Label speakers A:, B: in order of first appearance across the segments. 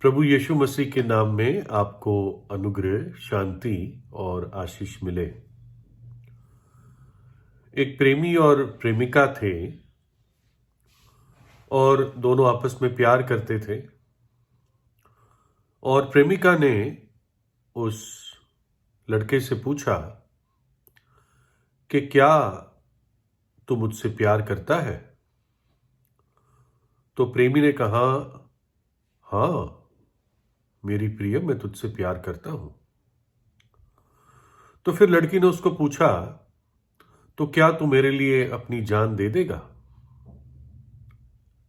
A: प्रभु यीशु मसीह के नाम में आपको अनुग्रह, शांति और आशीष मिले। एक प्रेमी और प्रेमिका थे और दोनों आपस में प्यार करते थे। और प्रेमिका ने उस लड़के से पूछा कि क्या तू मुझसे प्यार करता है? तो प्रेमी ने कहा, हाँ मेरी प्रिय, मैं तुझसे प्यार करता हूं। तो फिर लड़की ने उसको पूछा, तो क्या तू मेरे लिए अपनी जान दे देगा?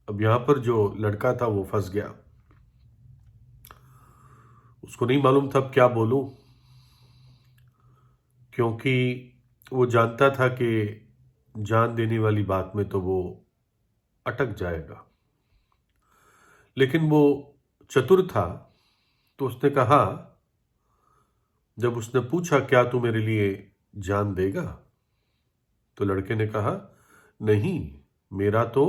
A: अब यहां पर जो लड़का था वो फंस गया। उसको नहीं मालूम था अब क्या बोलूं, क्योंकि वो जानता था कि जान देने वाली बात में तो वो अटक जाएगा। लेकिन वो चतुर था, तो उसने कहा, जब उसने पूछा क्या तू मेरे लिए जान देगा, तो लड़के ने कहा, नहीं, मेरा तो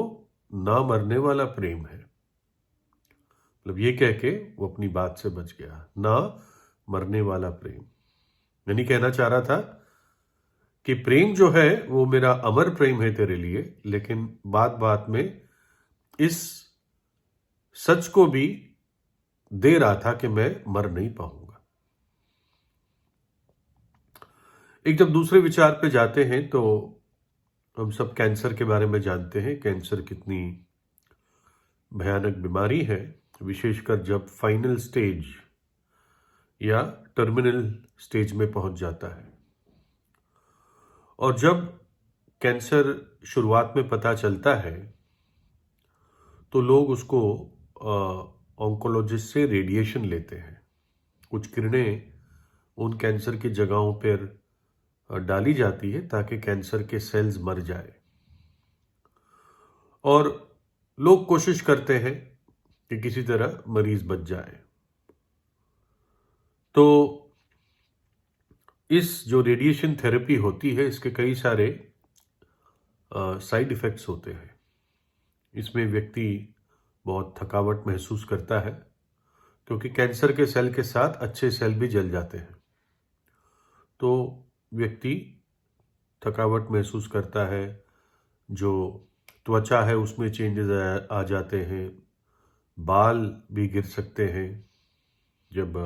A: ना मरने वाला प्रेम है। मतलब ये कह के वो अपनी बात से बच गया, ना मरने वाला प्रेम। यानी कहना चाह रहा था कि प्रेम जो है वो मेरा अमर प्रेम है तेरे लिए, लेकिन बात बात में इस सच को भी दे रहा था कि मैं मर नहीं पाऊंगा। एक जब दूसरे विचार पे जाते हैं तो हम सब कैंसर के बारे में जानते हैं। कैंसर कितनी भयानक बीमारी है, विशेषकर जब फाइनल स्टेज या टर्मिनल स्टेज में पहुंच जाता है। और जब कैंसर शुरुआत में पता चलता है तो लोग उसको ऑन्कोलॉजिस्ट से रेडिएशन लेते हैं। कुछ किरणें उन कैंसर की जगहों पर डाली जाती है ताकि कैंसर के सेल्स मर जाए। और लोग कोशिश करते हैं कि किसी तरह मरीज बच जाए। तो इस जो रेडिएशन थेरेपी होती है, इसके कई सारे साइड इफेक्ट्स होते हैं। इसमें व्यक्ति बहुत थकावट महसूस करता है, क्योंकि कैंसर के सेल के साथ अच्छे सेल भी जल जाते हैं। तो व्यक्ति थकावट महसूस करता है, जो त्वचा है उसमें चेंजेस आ जाते हैं, बाल भी गिर सकते हैं जब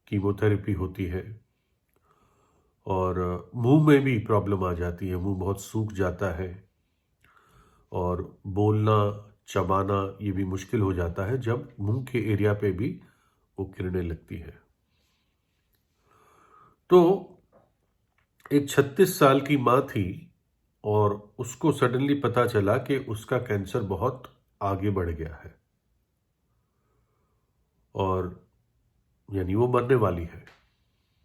A: कीमोथेरेपी होती है, और मुंह में भी प्रॉब्लम आ जाती है, मुंह बहुत सूख जाता है, और बोलना चबाना ये भी मुश्किल हो जाता है जब मुंह के एरिया पे भी वो किरणें लगती है। तो एक 36 साल की माँ थी और उसको सडनली पता चला कि उसका कैंसर बहुत आगे बढ़ गया है और यानी वो मरने वाली है।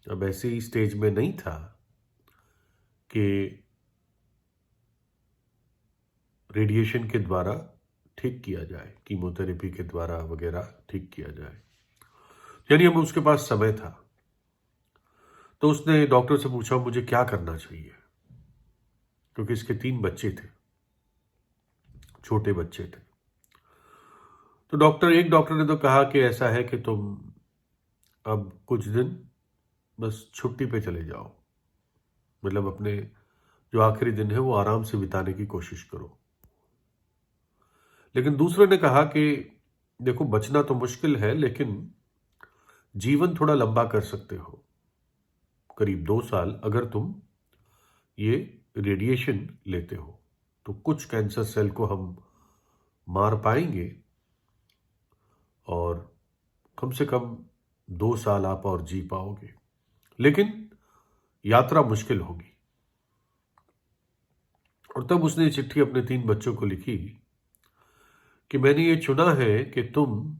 A: अब ऐसे ही स्टेज में नहीं था कि रेडिएशन के द्वारा ठीक किया जाए, कीमोथेरेपी के द्वारा वगैरह ठीक किया जाए, यानी अब उसके पास समय था। तो उसने डॉक्टर से पूछा, मुझे क्या करना चाहिए, क्योंकि इसके 3 बच्चे थे, छोटे बच्चे थे। तो एक डॉक्टर ने तो कहा कि ऐसा है कि तुम अब कुछ दिन बस छुट्टी पे चले जाओ, मतलब अपने जो आखिरी दिन है वो आराम से बिताने की कोशिश करो। लेकिन दूसरे ने कहा कि देखो, बचना तो मुश्किल है, लेकिन जीवन थोड़ा लंबा कर सकते हो, करीब 2 साल अगर तुम ये रेडिएशन लेते हो तो कुछ कैंसर सेल को हम मार पाएंगे और कम से कम 2 साल आप और जी पाओगे, लेकिन यात्रा मुश्किल होगी। और तब उसने चिट्ठी अपने 3 बच्चों को लिखी कि मैंने ये चुना है कि तुम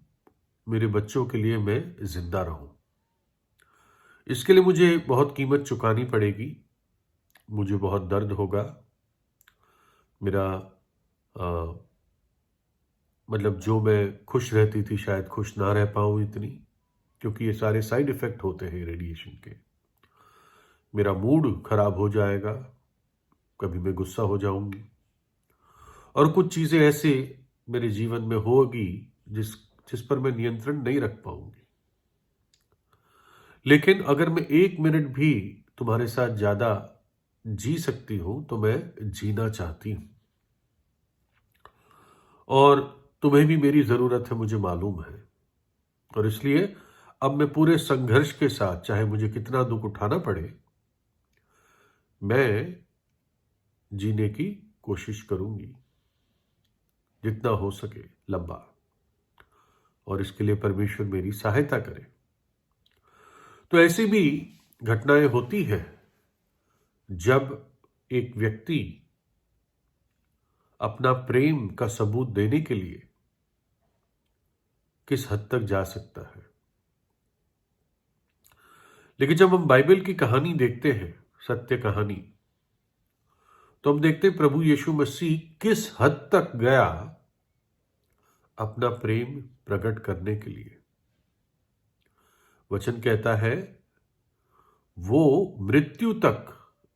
A: मेरे बच्चों के लिए मैं जिंदा रहूं। इसके लिए मुझे बहुत कीमत चुकानी पड़ेगी, मुझे बहुत दर्द होगा, मेरा मतलब जो मैं खुश रहती थी शायद खुश ना रह पाऊं इतनी, क्योंकि ये सारे साइड इफेक्ट होते हैं रेडिएशन के। मेरा मूड खराब हो जाएगा, कभी मैं गुस्सा हो जाऊंगी, और कुछ चीजें ऐसे मेरे जीवन में होगी जिस पर मैं नियंत्रण नहीं रख पाऊंगी। लेकिन अगर मैं 1 मिनट भी तुम्हारे साथ ज्यादा जी सकती हूं तो मैं जीना चाहती हूं, और तुम्हें भी मेरी जरूरत है, मुझे मालूम है। और इसलिए अब मैं पूरे संघर्ष के साथ, चाहे मुझे कितना दुख उठाना पड़े, मैं जीने की कोशिश करूंगी जितना हो सके लंबा, और इसके लिए परमेश्वर मेरी सहायता करे। तो ऐसी भी घटनाएं होती हैं जब एक व्यक्ति अपना प्रेम का सबूत देने के लिए किस हद तक जा सकता है। लेकिन जब हम बाइबल की कहानी देखते हैं, सत्य कहानी, तो हम देखते हैं प्रभु यीशु मसीह किस हद तक गया अपना प्रेम प्रकट करने के लिए। वचन कहता है वो मृत्यु तक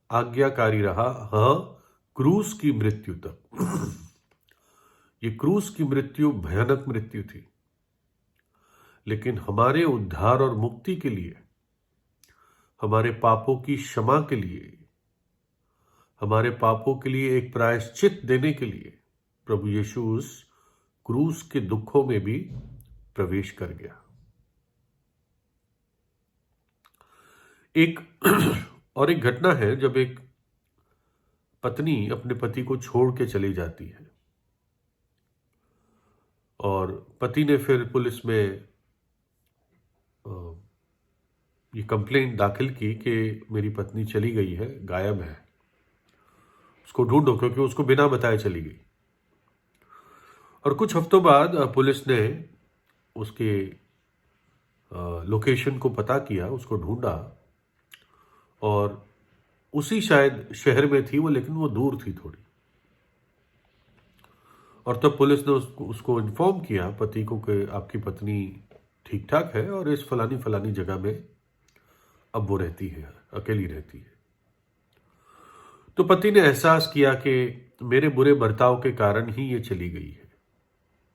A: आज्ञाकारी रहा, हां, क्रूस की मृत्यु तक। ये क्रूस की मृत्यु भयानक मृत्यु थी, लेकिन हमारे उद्धार और मुक्ति के लिए, हमारे पापों की क्षमा के लिए, हमारे पापों के लिए एक प्रायश्चित देने के लिए प्रभु यीशु उस क्रूस के दुखों में भी प्रवेश कर गया। एक और एक घटना है जब एक पत्नी अपने पति को छोड़ के चली जाती है, और पति ने फिर पुलिस में ये कंप्लेंट दाखिल की कि मेरी पत्नी चली गई है, गायब है, उसको ढूंढो, क्योंकि उसको बिना बताए चली गई। और कुछ हफ्तों बाद पुलिस ने उसके लोकेशन को पता किया, उसको ढूंढा, और उसी शायद शहर में थी वो, लेकिन वो दूर थी थोड़ी। और तब पुलिस ने उसको इन्फॉर्म किया पति को कि आपकी पत्नी ठीक ठाक है और इस फलानी फलानी जगह में अब वो रहती है, अकेली रहती है। तो पति ने एहसास किया कि मेरे बुरे बर्ताव के कारण ही ये चली गई है,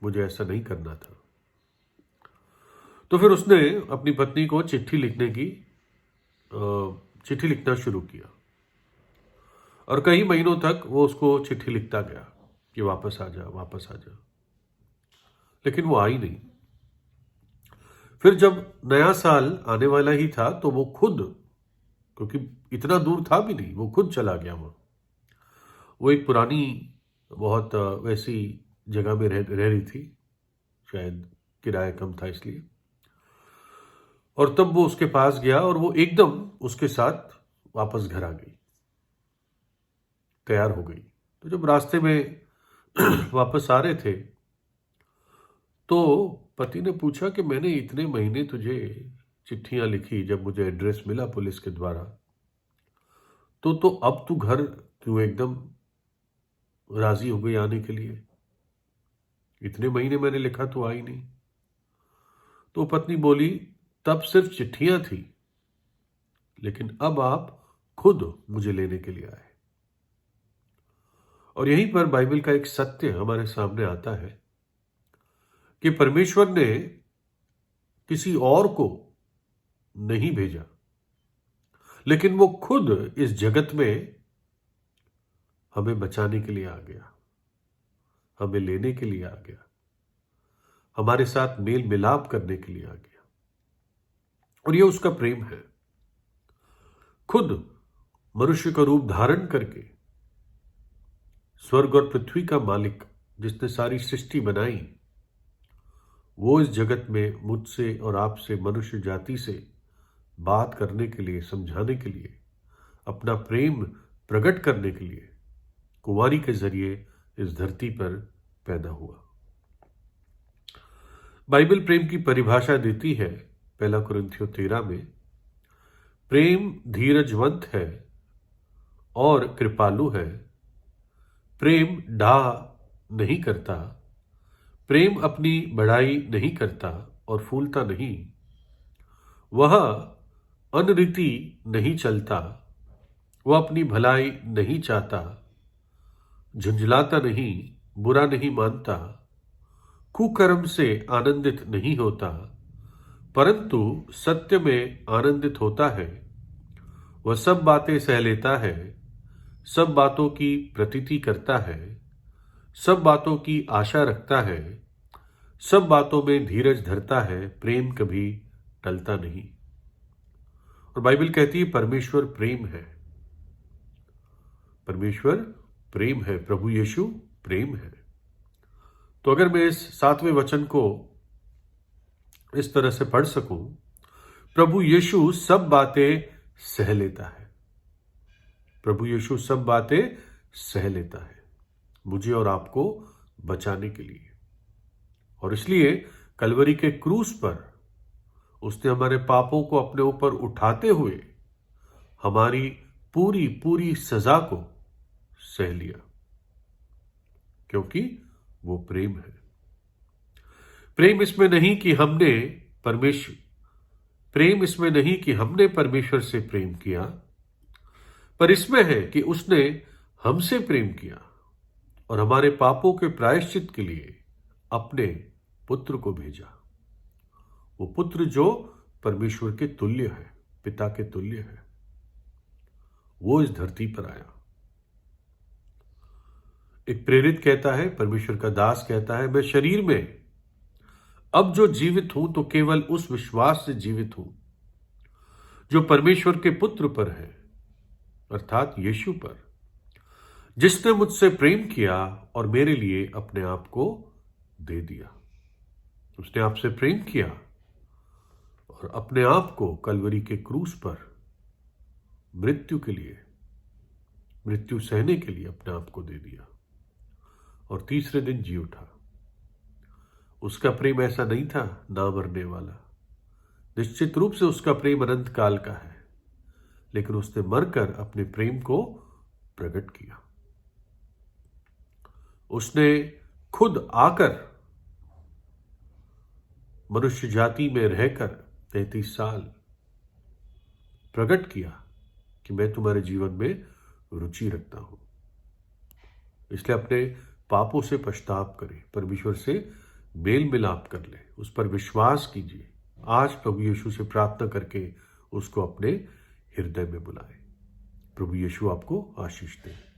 A: मुझे ऐसा नहीं करना था। तो फिर उसने अपनी पत्नी को चिट्ठी लिखना शुरू किया, और कई महीनों तक वो उसको चिट्ठी लिखता गया कि वापस आ जा, वापस आ जा, लेकिन वो आई नहीं। फिर जब नया साल आने वाला ही था तो वो खुद, क्योंकि इतना दूर था भी नहीं, वो खुद चला गया वहां। वो एक पुरानी बहुत वैसी जगह में रह रही थी, शायद किराया कम था इसलिए। और तब वो उसके पास गया और वो एकदम उसके साथ वापस घर आ गई, तैयार हो गई। तो जब रास्ते में वापस आ रहे थे तो पति ने पूछा कि मैंने इतने महीने तुझे चिट्ठियां लिखी, जब मुझे एड्रेस मिला पुलिस के द्वारा, तो अब तू घर क्यों एकदम राजी हो गई आने के लिए? इतने महीने मैंने लिखा तो आई नहीं। तो पत्नी बोली, तब सिर्फ चिट्ठियां थी, लेकिन अब आप खुद मुझे लेने के लिए आए। और यहीं पर बाइबल का एक सत्य हमारे सामने आता है कि परमेश्वर ने किसी और को नहीं भेजा, लेकिन वो खुद इस जगत में हमें बचाने के लिए आ गया, हमें लेने के लिए आ गया, हमारे साथ मेल मिलाप करने के लिए आ गया। और ये उसका प्रेम है। खुद मनुष्य का रूप धारण करके स्वर्ग और पृथ्वी का मालिक, जिसने सारी सृष्टि बनाई, वो इस जगत में मुझसे और आपसे, मनुष्य जाति से बात करने के लिए, समझाने के लिए, अपना प्रेम प्रकट करने के लिए कुंवारी के जरिए इस धरती पर पैदा हुआ। बाइबल प्रेम की परिभाषा देती है 1 कुरिन्थियों 13 में, प्रेम धीरजवंत है और कृपालु है, प्रेम डाह नहीं करता, प्रेम अपनी बड़ाई नहीं करता और फूलता नहीं, वह अनरीति नहीं चलता, वह अपनी भलाई नहीं चाहता, झुंझलाता नहीं, बुरा नहीं मानता, कुकर्म से आनंदित नहीं होता, परंतु सत्य में आनंदित होता है। वह सब बातें सह लेता है, सब बातों की प्रतीति करता है, सब बातों की आशा रखता है, सब बातों में धीरज धरता है। प्रेम कभी टलता नहीं। और बाइबल कहती है परमेश्वर प्रेम है। परमेश्वर प्रेम है, प्रभु यीशु प्रेम है। तो अगर मैं इस 7वें वचन को इस तरह से पढ़ सकूं, प्रभु यीशु सब बातें सह लेता है। प्रभु यीशु सब बातें सह लेता है मुझे और आपको बचाने के लिए। और इसलिए कलवरी के क्रूस पर उसने हमारे पापों को अपने ऊपर उठाते हुए हमारी पूरी पूरी सजा को सह लिया, क्योंकि वो प्रेम है। प्रेम इसमें नहीं कि हमने परमेश्वर से प्रेम किया, पर इसमें है कि उसने हमसे प्रेम किया और हमारे पापों के प्रायश्चित के लिए अपने पुत्र को भेजा। वो पुत्र जो परमेश्वर के तुल्य है, पिता के तुल्य है, वो इस धरती पर आया। एक प्रेरित कहता है, परमेश्वर का दास कहता है, मैं शरीर में अब जो जीवित हूं तो केवल उस विश्वास से जीवित हूं जो परमेश्वर के पुत्र पर है, अर्थात यीशु पर, जिसने मुझसे प्रेम किया और मेरे लिए अपने आप को दे दिया। उसने आपसे प्रेम किया और अपने आप को कलवरी के क्रूस पर मृत्यु सहने के लिए अपने आप को दे दिया और तीसरे दिन जी उठा। उसका प्रेम ऐसा नहीं था ना मरने वाला। निश्चित रूप से उसका प्रेम अनंत काल का है, लेकिन उसने मरकर अपने प्रेम को प्रकट किया। उसने खुद आकर मनुष्य जाति में रहकर 33 साल प्रकट किया कि मैं तुम्हारे जीवन में रुचि रखता हूं। इसलिए अपने पापों से पश्चाताप करें, परमेश्वर से मेल मिलाप कर ले, उस पर विश्वास कीजिए। आज प्रभु यीशु से प्रार्थना करके उसको अपने हृदय में बुलाएं। प्रभु यीशु आपको आशीष दे।